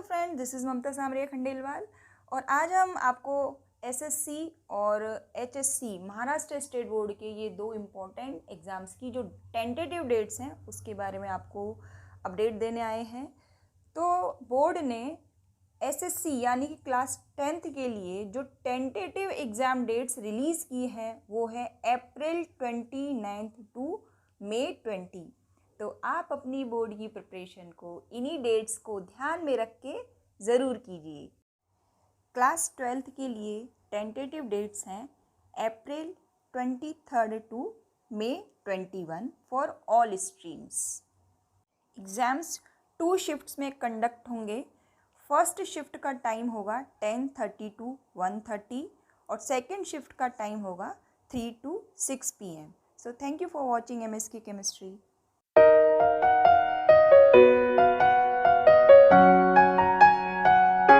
Friend, this is ममता सामरिया खंडेलवाल और आज हम आपको एसएससी और एचएससी महाराष्ट्र स्टेट बोर्ड के ये दो इम्पॉर्टेंट एग्ज़ाम्स की जो टेंटेटिव डेट्स हैं उसके बारे में आपको अपडेट देने आए हैं। तो बोर्ड ने एसएससी यानी कि क्लास 10th के लिए जो टेंटेटिव एग्ज़ाम डेट्स रिलीज़ की हैं वो है अप्रैल 29 टू मई 20। तो आप अपनी बोर्ड की प्रिपरेशन को इन्हीं डेट्स को ध्यान में रख के ज़रूर कीजिए। क्लास 12th के लिए टेंटेटिव डेट्स हैं अप्रैल 23 टू मई 21 for all streams. Exams 2 shifts में कंडक्ट होंगे। फर्स्ट शिफ्ट का टाइम होगा 10:30 टू 1:30 और सेकेंड शिफ्ट का टाइम होगा 3 to 6 PM। So thank you for watching MSK Chemistry.